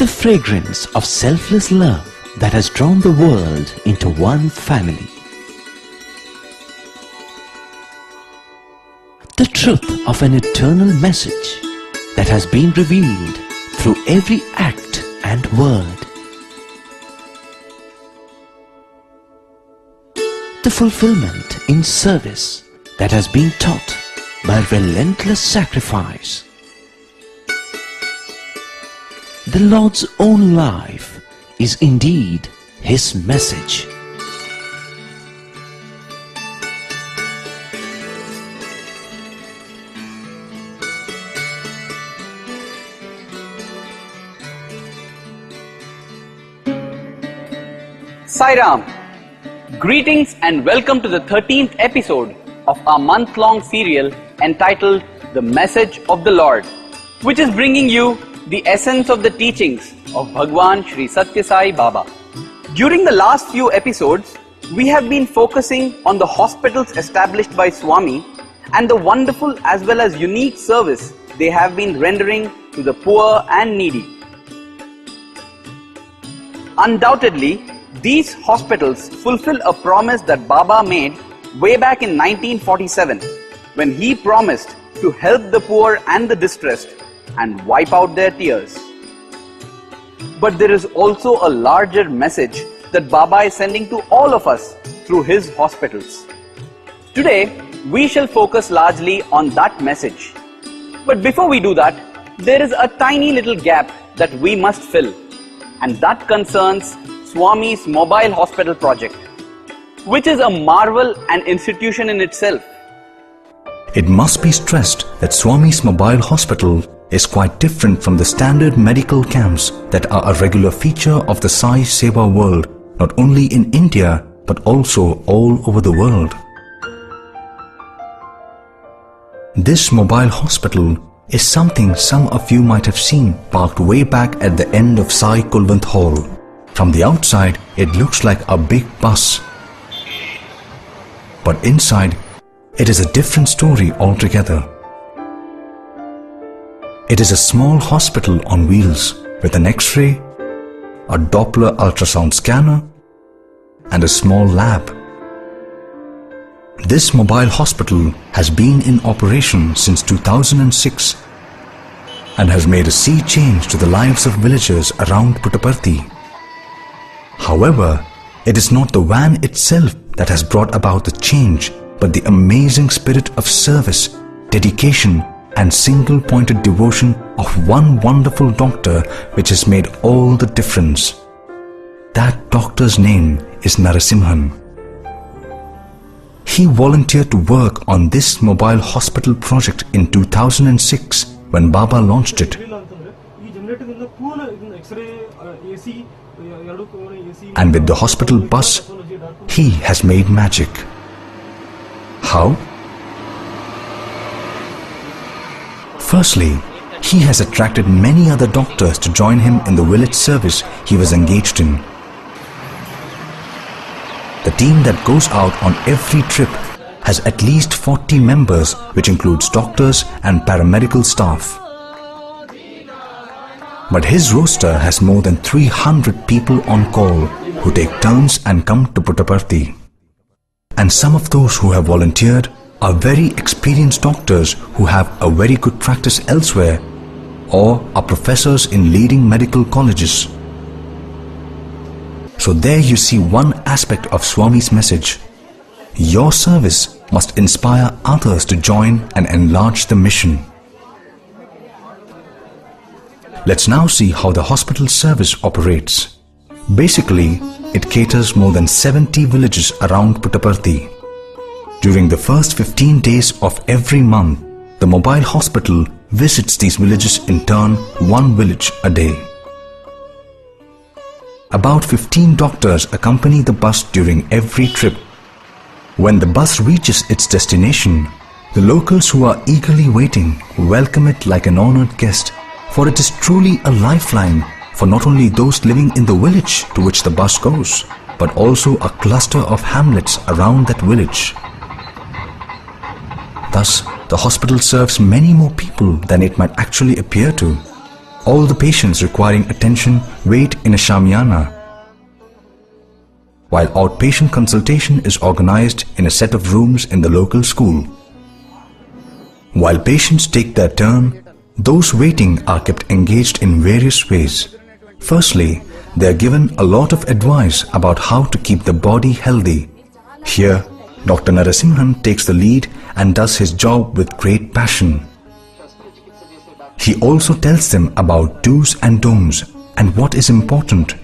The fragrance of selfless love that has drawn the world into one family. The truth of an eternal message that has been revealed through every act and word. The fulfillment in service that has been taught by relentless sacrifice. The Lord's own life is indeed His message. Sai Ram. Greetings and welcome to the 13th episode of our month-long serial entitled The Message of the Lord, which is bringing you the essence of the teachings of Bhagwan Shri Sathya Sai Baba. During the last few episodes, we have been focusing on the hospitals established by Swami and the wonderful as well as unique service they have been rendering to the poor and needy. Undoubtedly, these hospitals fulfill a promise that Baba made way back in 1947 when he promised to help the poor and the distressed and wipe out their tears. But there is also a larger message that Baba is sending to all of us through his hospitals. Today, we shall focus largely on that message. But before we do that, there is a tiny little gap that we must fill, and that concerns Swami's mobile hospital project, which is a marvel and institution in itself. It must be stressed that Swami's mobile hospital is quite different from the standard medical camps that are a regular feature of the Sai Seva world, not only in India but also all over the world. This mobile hospital is something some of you might have seen parked way back at the end of Sai Kulwant Hall. From the outside, it looks like a big bus. But inside, it is a different story altogether. It is a small hospital on wheels with an X-ray, a Doppler ultrasound scanner, and a small lab. This mobile hospital has been in operation since 2006 and has made a sea change to the lives of villagers around Puttaparthi. However, it is not the van itself that has brought about the change, but the amazing spirit of service, dedication, and single-pointed devotion of one wonderful doctor which has made all the difference. That doctor's name is Narasimhan. He volunteered to work on this mobile hospital project in 2006 when Baba launched it. And with the hospital bus, he has made magic. How? Firstly, he has attracted many other doctors to join him in the village service he was engaged in. The team that goes out on every trip has at least 40 members, which includes doctors and paramedical staff. But his roster has more than 300 people on call who take turns and come to Puttaparthi. And some of those who have volunteered are very experienced doctors who have a very good practice elsewhere or are professors in leading medical colleges. So there you see one aspect of Swami's message. Your service must inspire others to join and enlarge the mission. Let's now see how the hospital service operates. Basically, it caters more than 70 villages around Puttaparthi. During the first 15 days of every month, the mobile hospital visits these villages in turn, one village a day. About 15 doctors accompany the bus during every trip. When the bus reaches its destination, the locals who are eagerly waiting welcome it like an honored guest, for it is truly a lifeline for not only those living in the village to which the bus goes, but also a cluster of hamlets around that village. Thus, the hospital serves many more people than it might actually appear to. All the patients requiring attention wait in a shamiana, while outpatient consultation is organized in a set of rooms in the local school. While patients take their turn, those waiting are kept engaged in various ways. Firstly, they are given a lot of advice about how to keep the body healthy. Here, Dr. Narasimhan takes the lead and does his job with great passion. He also tells them about do's and don'ts and what is important,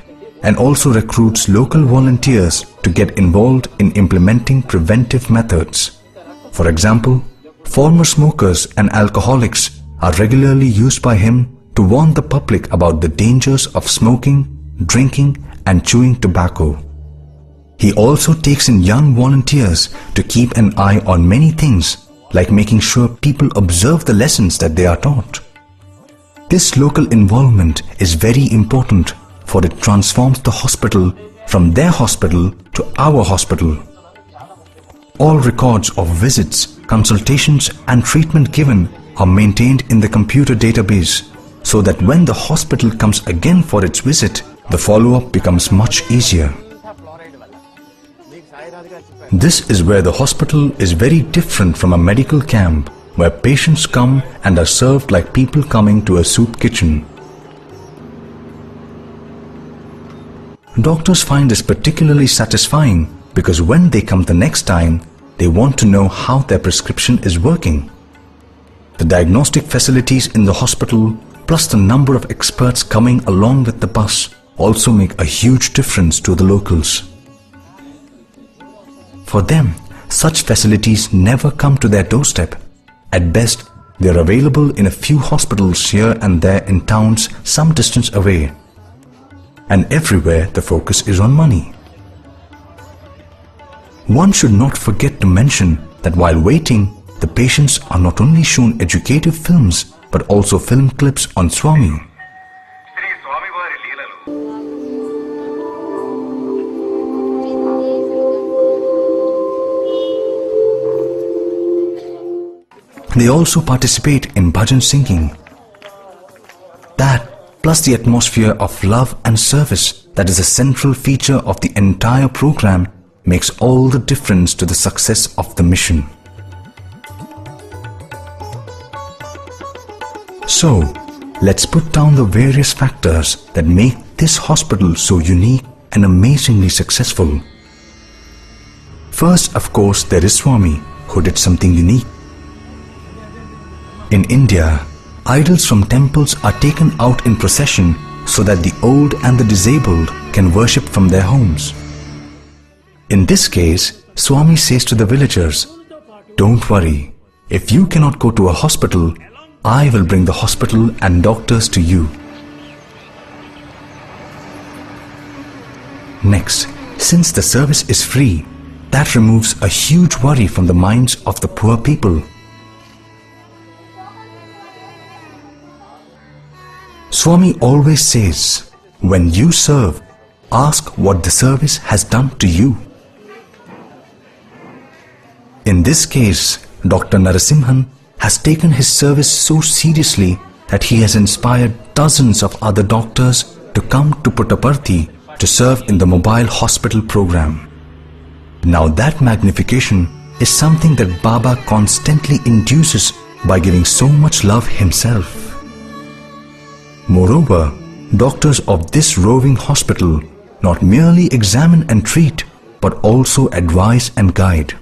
and also recruits local volunteers to get involved in implementing preventive methods. For example, former smokers and alcoholics are regularly used by him to warn the public about the dangers of smoking, drinking, and chewing tobacco. He also takes in young volunteers to keep an eye on many things, like making sure people observe the lessons that they are taught. This local involvement is very important, for it transforms the hospital from their hospital to our hospital. All records of visits, consultations, and treatment given are maintained in the computer database, so that when the hospital comes again for its visit, the follow-up becomes much easier. This is where the hospital is very different from a medical camp, where patients come and are served like people coming to a soup kitchen. Doctors find this particularly satisfying because when they come the next time, they want to know how their prescription is working. The diagnostic facilities in the hospital, plus the number of experts coming along with the bus, also make a huge difference to the locals. For them, such facilities never come to their doorstep. At best, they are available in a few hospitals here and there in towns some distance away. And everywhere the focus is on money. One should not forget to mention that while waiting, the patients are not only shown educative films but also film clips on Swami. They also participate in bhajan singing. That, plus the atmosphere of love and service that is a central feature of the entire program, makes all the difference to the success of the mission. So, let's put down the various factors that make this hospital so unique and amazingly successful. First, of course, there is Swami, who did something unique. In India, idols from temples are taken out in procession so that the old and the disabled can worship from their homes. In this case, Swami says to the villagers, "Don't worry, if you cannot go to a hospital, I will bring the hospital and doctors to you." Next, since the service is free, that removes a huge worry from the minds of the poor people. Swami always says, when you serve, ask what the service has done to you. In this case, Dr. Narasimhan has taken his service so seriously that he has inspired dozens of other doctors to come to Puttaparthi to serve in the mobile hospital program. Now that magnification is something that Baba constantly induces by giving so much love himself. Moreover, doctors of this roving hospital not merely examine and treat, but also advise and guide.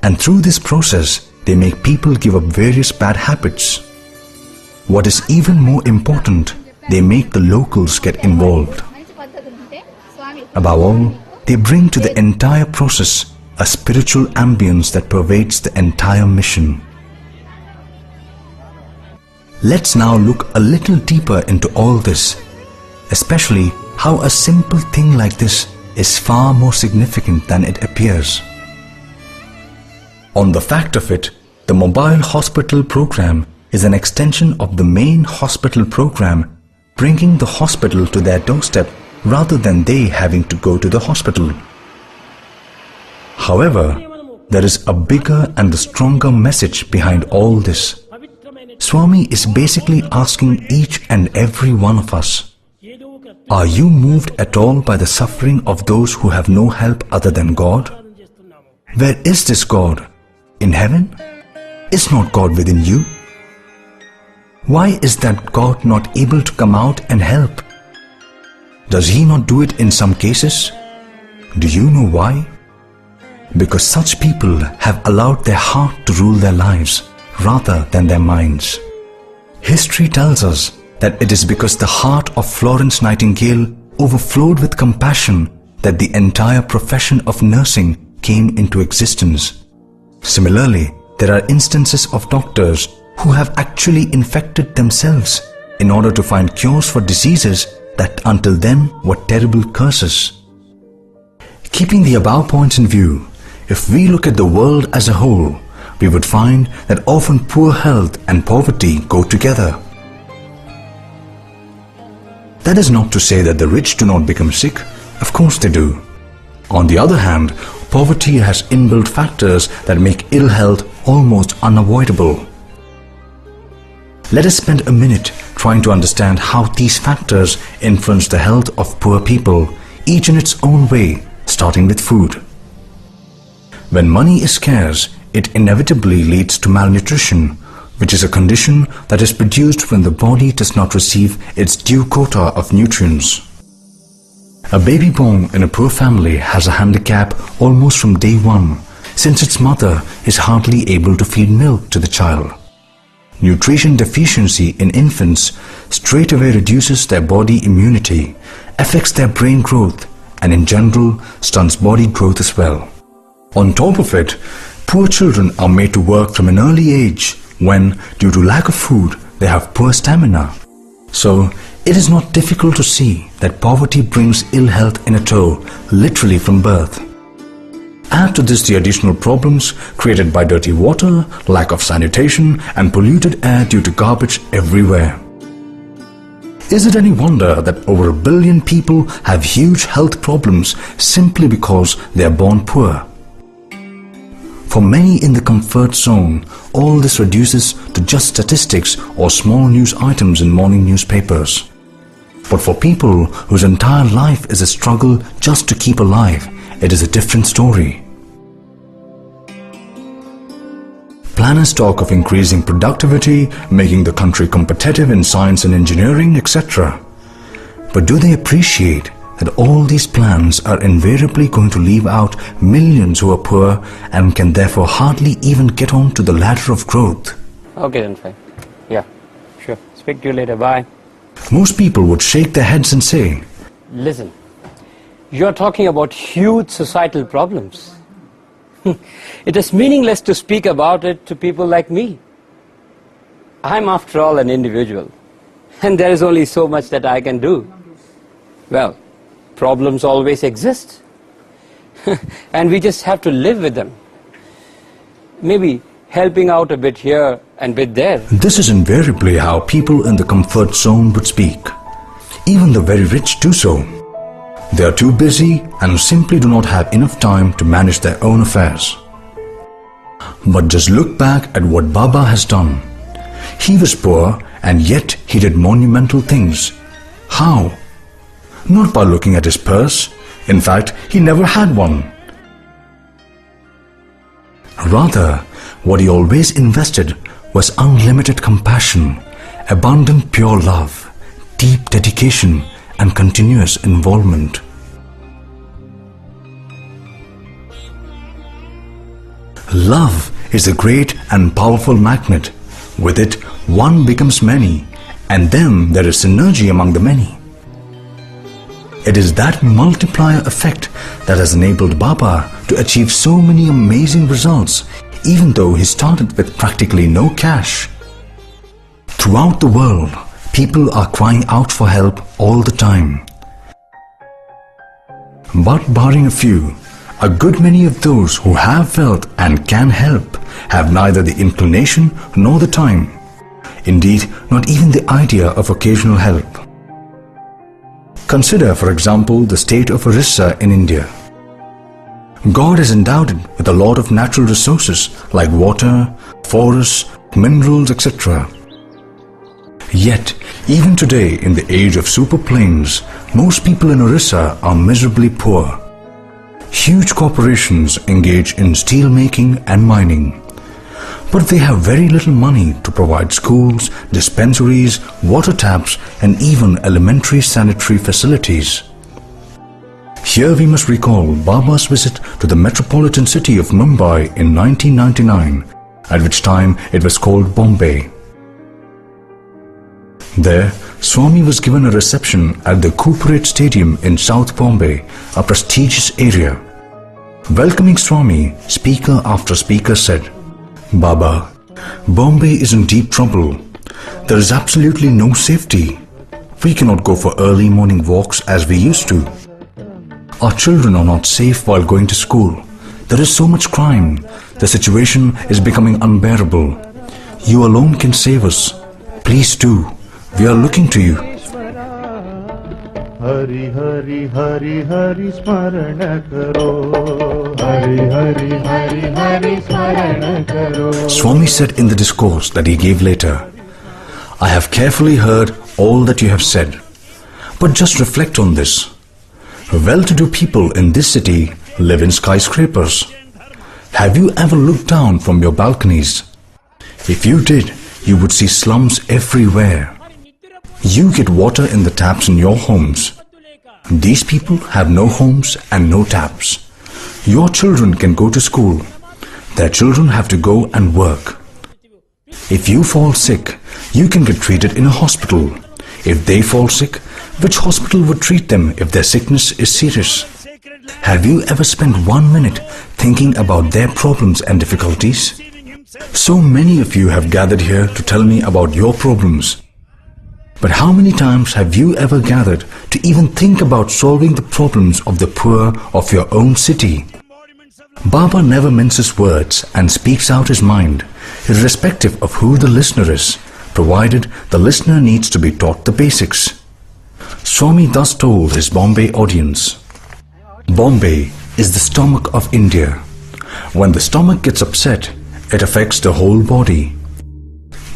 And through this process, they make people give up various bad habits. What is even more important, they make the locals get involved. Above all, they bring to the entire process a spiritual ambience that pervades the entire mission. Let's now look a little deeper into all this, especially how a simple thing like this is far more significant than it appears. On the fact of it, the mobile hospital program is an extension of the main hospital program, bringing the hospital to their doorstep rather than they having to go to the hospital. However, there is a bigger and a stronger message behind all this. Swami is basically asking each and every one of us, are you moved at all by the suffering of those who have no help other than God? Where is this God? In heaven? Is not God within you? Why is that God not able to come out and help? Does He not do it in some cases? Do you know why? Because such people have allowed their heart to rule their lives rather than their minds. History tells us that it is because the heart of Florence Nightingale overflowed with compassion that the entire profession of nursing came into existence. Similarly, there are instances of doctors who have actually infected themselves in order to find cures for diseases that until then were terrible curses. Keeping the above points in view, if we look at the world as a whole, we would find that often poor health and poverty go together. That is not to say that the rich do not become sick. Of course they do. On the other hand, poverty has inbuilt factors that make ill health almost unavoidable. Let us spend a minute trying to understand how these factors influence the health of poor people, each in its own way, starting with food. When money is scarce, it inevitably leads to malnutrition, which is a condition that is produced when the body does not receive its due quota of nutrients. A baby born in a poor family has a handicap almost from day one, since its mother is hardly able to feed milk to the child. Nutrition deficiency in infants straight away reduces their body immunity, affects their brain growth, and in general stunts body growth as well. On top of it, poor children are made to work from an early age when, due to lack of food, they have poor stamina. So, it is not difficult to see that poverty brings ill health in a tow, literally from birth. Add to this the additional problems created by dirty water, lack of sanitation, and polluted air due to garbage everywhere. Is it any wonder that over 1 billion people have huge health problems simply because they are born poor? For many in the comfort zone, all this reduces to just statistics or small news items in morning newspapers. But for people whose entire life is a struggle just to keep alive, it is a different story. Planners talk of increasing productivity, making the country competitive in science and engineering, etc. But do they appreciate that all these plans are invariably going to leave out millions who are poor and can therefore hardly even get on to the ladder of growth? Okay then, fine. Yeah, sure. Speak to you later. Bye. Most people would shake their heads and say, Listen, you're talking about huge societal problems. It is meaningless to speak about it to people like me. I'm after all an individual, and there is only so much that I can do. Well, problems always exist, and we just have to live with them. Maybe helping out a bit here and bit there. This is invariably how people in the comfort zone would speak. Even the very rich do so. They are too busy and simply do not have enough time to manage their own affairs. But just look back at what Baba has done. He was poor and yet he did monumental things. How? Not by looking at his purse. In fact, he never had one. Rather, what he always invested was unlimited compassion, abundant pure love, deep dedication, and continuous involvement. Love is a great and powerful magnet. With it, one becomes many, and then there is synergy among the many. It is that multiplier effect that has enabled Baba to achieve so many amazing results, even though he started with practically no cash. Throughout the world, people are crying out for help all the time. But barring a few, a good many of those who have wealth and can help have neither the inclination nor the time. Indeed, not even the idea of occasional help. Consider, for example, the state of Orissa in India. God has endowed it with a lot of natural resources like water, forests, minerals, etc. Yet, even today in the age of super planes, most people in Orissa are miserably poor. Huge corporations engage in steel making and mining. But they have very little money to provide schools, dispensaries, water taps, and even elementary sanitary facilities. Here we must recall Baba's visit to the metropolitan city of Mumbai in 1999, at which time it was called Bombay. There, Swami was given a reception at the Corporate Stadium in South Bombay, a prestigious area. Welcoming Swami, speaker after speaker said, "Baba, Bombay is in deep trouble. There is absolutely no safety. We cannot go for early morning walks as we used to. Our children are not safe while going to school. There is so much crime. The situation is becoming unbearable. You alone can save us. Please do. We are looking to you." Hari Hari Hari Hari Smarana Karo. Hari Hari Hari Hari Smarana Karo. Swami said in the discourse that he gave later, "I have carefully heard all that you have said, but just reflect on this. Well-to-do people in this city live in skyscrapers. Have you ever looked down from your balconies? If you did, you would see slums everywhere. You get water in the taps in your homes. These people have no homes and no taps. Your children can go to school. Their children have to go and work. If you fall sick, you can get treated in a hospital. If they fall sick, which hospital would treat them if their sickness is serious? Have you ever spent 1 minute thinking about their problems and difficulties? So many of you have gathered here to tell me about your problems. But how many times have you ever gathered to even think about solving the problems of the poor of your own city? Baba never minces words and speaks out his mind, irrespective of who the listener is, provided the listener needs to be taught the basics. Swami thus told his Bombay audience, "Bombay is the stomach of India. When the stomach gets upset, it affects the whole body.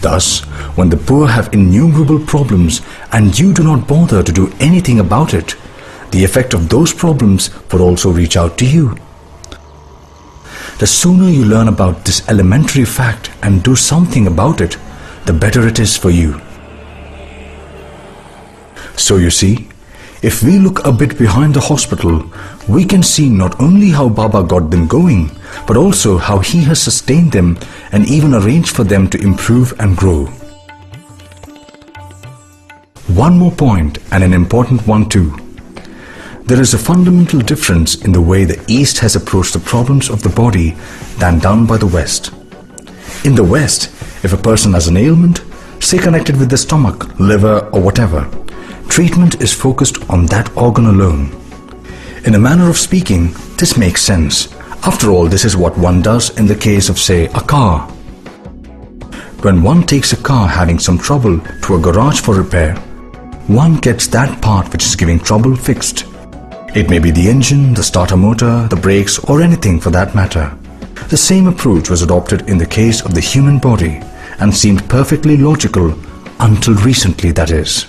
Thus, when the poor have innumerable problems and you do not bother to do anything about it, the effect of those problems would also reach out to you. The sooner you learn about this elementary fact and do something about it, the better it is for you." So you see, if we look a bit behind the hospital, we can see not only how Baba got them going, but also how he has sustained them and even arranged for them to improve and grow. One more point, and an important one too. There is a fundamental difference in the way the East has approached the problems of the body than done by the West. In the West, if a person has an ailment, say connected with the stomach, liver or whatever, treatment is focused on that organ alone. In a manner of speaking, this makes sense. After all, this is what one does in the case of, say, a car. When one takes a car having some trouble to a garage for repair, one gets that part which is giving trouble fixed. It may be the engine, the starter motor, the brakes, or anything for that matter. The same approach was adopted in the case of the human body and seemed perfectly logical until recently, that is.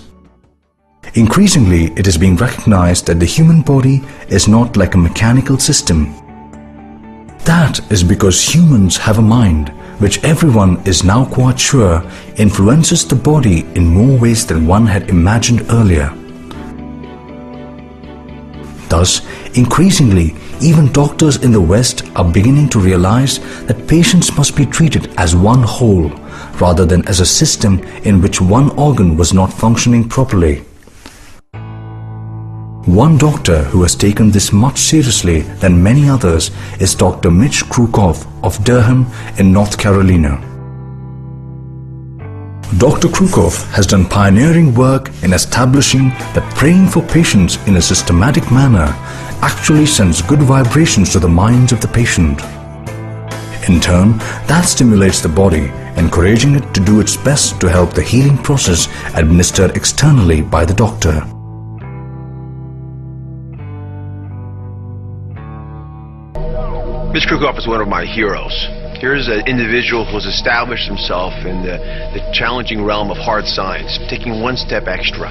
Increasingly, it is being recognized that the human body is not like a mechanical system. That is because humans have a mind which everyone is now quite sure influences the body in more ways than one had imagined earlier. Thus, increasingly, even doctors in the West are beginning to realize that patients must be treated as one whole rather than as a system in which one organ was not functioning properly. One doctor who has taken this much seriously than many others is Dr. Mitch Krukov of Durham in North Carolina. Dr. Krukov has done pioneering work in establishing that praying for patients in a systematic manner actually sends good vibrations to the minds of the patient. In turn, that stimulates the body, encouraging it to do its best to help the healing process administered externally by the doctor. Mr. Krukov is one of my heroes. Here's an individual who has established himself in the challenging realm of hard science, taking one step extra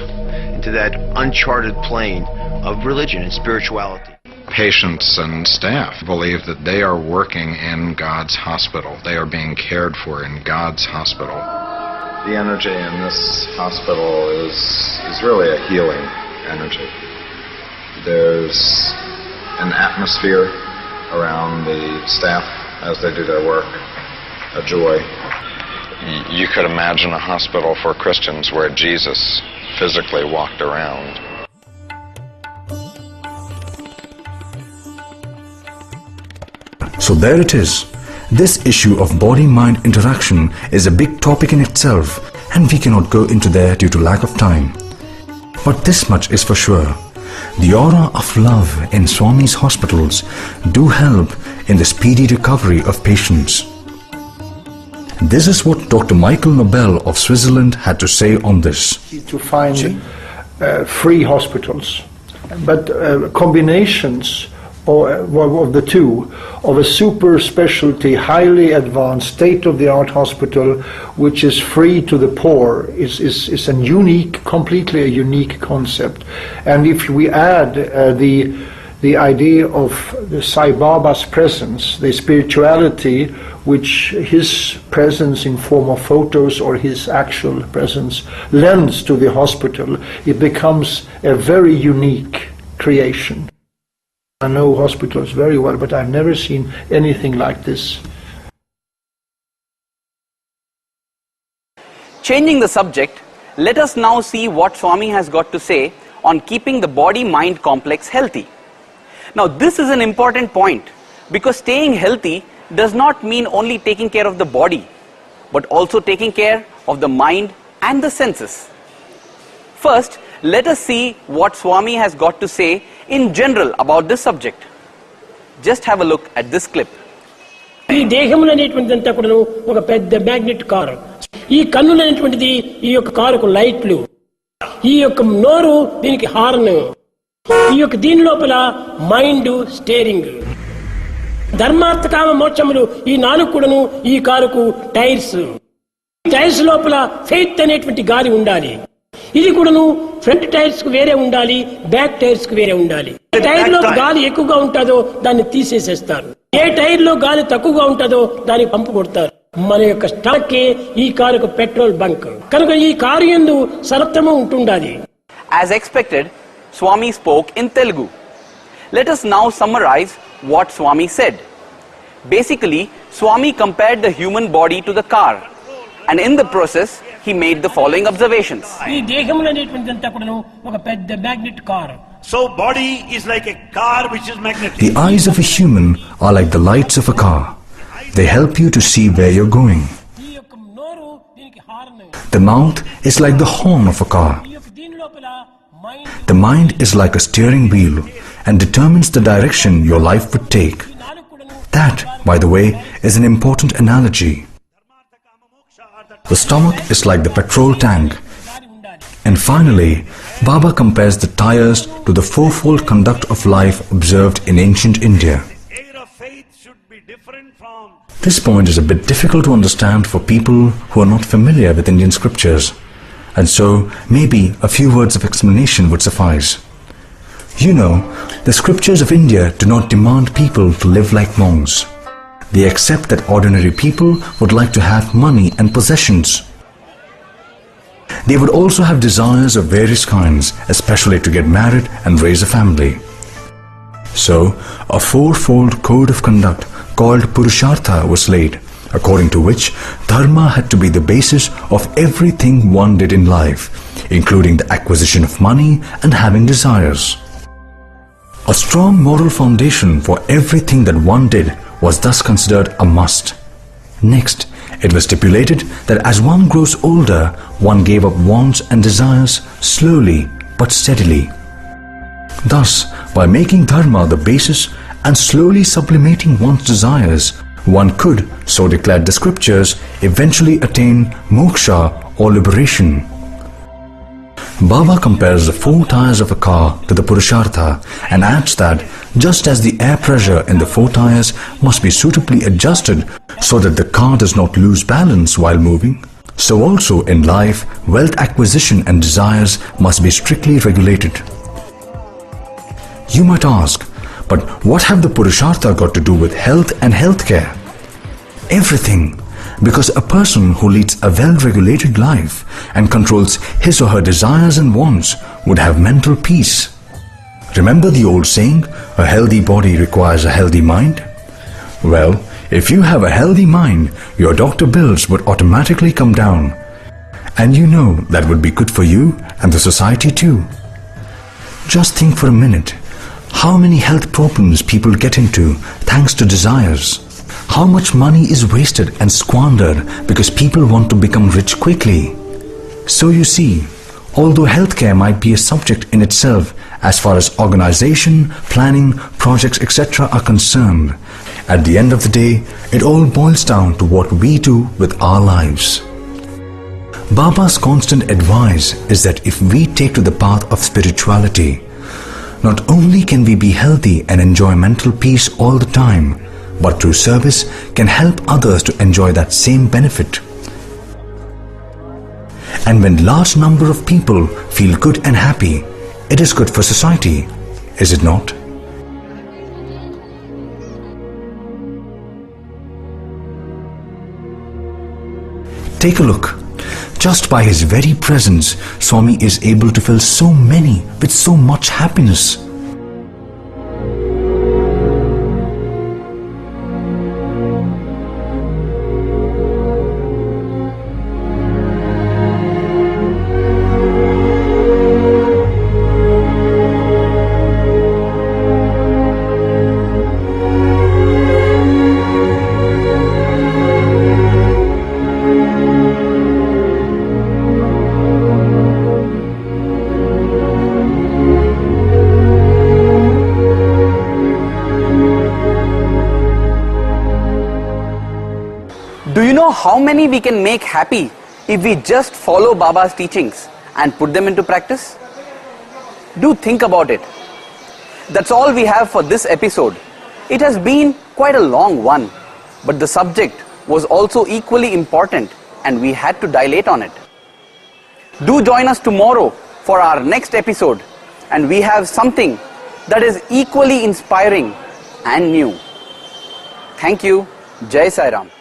into that uncharted plane of religion and spirituality. Patients and staff believe that they are working in God's hospital. They are being cared for in God's hospital. The energy in this hospital is really a healing energy. There's an atmosphere around the staff as they do their work, a joy. You could imagine a hospital for Christians where Jesus physically walked around. So there it is. This issue of body-mind interaction is a big topic in itself, and we cannot go into there due to lack of time. But this much is for sure. The aura of love in Swami's hospitals do help in the speedy recovery of patients. This is what Dr. Michael Nobel of Switzerland had to say on this. To find free hospitals, but combinations of the two, of a super specialty, highly advanced, state-of-the-art hospital which is free to the poor is a unique, completely a unique concept. And if we add the idea of the Sai Baba's presence, the spirituality which his presence in form of photos or his actual presence lends to the hospital, it becomes a very unique creation. I know hospitals very well, but I've never seen anything like this. Changing the subject, let us now see what Swami has got to say on keeping the body-mind complex healthy. Now this is an important point, because staying healthy does not mean only taking care of the body, but also taking care of the mind and the senses. First, let us see what Swami has got to say in general about this subject. Just have a look at this clip. ఈ దేహములు అనేటువంటిదంతా కూడా ఒక పెద్ద magnet car. ఈ కన్నులు అనేటువంటిది ఈ యొక్క కారుకు లైట్లు, ఈ యొక్క నోరు దీనికి హార్న్, ఈ యొక్క దీని లోపల మైండ్ స్టీరింగ్. ధర్మార్థ కామ మోక్షములు ఈ నాలుగు కూడాను ఈ కారుకు టైర్స్. టైర్స్ లోపల ఫెయిత్ అనేటువంటి గాలి ఉండాలి. ఇది కూడాను ఫ్రంట్ టైర్స్ కు వేరే ఉండాలి, బ్యాక్ టైర్స్ కు వేరే ఉండాలి. ఏ టైర్ లో గాలి ఎక్కువగా ఉంటుందో దాన్ని తీసేసేస్తారు, ఏ టైర్ లో గాలి తక్కువగా ఉంటుందో దాన్ని పంపు కొడతారు. మన యొక్క స్టాక్ ఈ కారుకు పెట్రోల్ బంక్ కనుక ఈ కారు యందు సర్వత్రము ఉంటుండాలి. As expected, Swami spoke in Telugu. Let us now summarize what Swami said. Basically, Swami compared the human body to the car, and in the process he made the following observations. ఈ దేహములు అనేటువంటిదంతా కూడాను ఒక పెద్ద magnet కారు. So body is like a car which is magnetic. The eyes of a human are like the lights of a car. They help you to see where you're going. ఈ యొక్క నోరు దీనికి horn. The mouth is like the horn of a car. ఈ యొక్క దీని లోపల mind. The mind is like a steering wheel and determines the direction your life would take. That, by the way, is an important analogy. The stomach is like the petrol tank. And finally, Baba compares the tires to the fourfold conduct of life observed in ancient India. This point is a bit difficult to understand for people who are not familiar with Indian scriptures, and so maybe a few words of explanation would suffice. You know, the scriptures of India do not demand people to live like monks. They accept that ordinary people would like to have money and possessions. They would also have desires of various kinds, especially to get married and raise a family. So, a fourfold code of conduct called Purushartha was laid, according to which dharma had to be the basis of everything one did in life, including the acquisition of money and having desires. A strong moral foundation for everything that one did was thus considered a must. Next, it was stipulated that as one grows older, one gave up wants and desires slowly but steadily. Thus, by making dharma the basis and slowly sublimating one's desires, one could, so declared the scriptures, eventually attain moksha or liberation. Baba compares the four tires of a car to the Purushartha and adds that Just as the air pressure in the four tires must be suitably adjusted so that the car does not lose balance while moving, so also in life, wealth acquisition and desires must be strictly regulated. You might ask, but what have the Purushartha got to do with health and healthcare? Everything, because a person who leads a well-regulated life and controls his or her desires and wants would have mental peace. Remember the old saying, a healthy body requires a healthy mind? Well, if you have a healthy mind, your doctor bills would automatically come down. And you know that would be good for you and the society too. Just think for a minute, how many health problems people get into thanks to desires? How much money is wasted and squandered because people want to become rich quickly? So you see, although healthcare might be a subject in itself as far as organization, planning, projects, etc. are concerned, at the end of the day, it all boils down to what we do with our lives. Baba's constant advice is that if we take to the path of spirituality, not only can we be healthy and enjoy mental peace all the time, but through service can help others to enjoy that same benefit. And when large number of people feel good and happy, it is good for society, is it not? Take a look. Just by his very presence, Swami is able to fill so many with so much happiness. Do you know how many we can make happy if we just follow Baba's teachings and put them into practice? Do think about it. That's all we have for this episode. It has been quite a long one, but the subject was also equally important and we had to dilate on it. Do join us tomorrow for our next episode, and we have something that is equally inspiring and new. Thank you. Jai Sai Ram.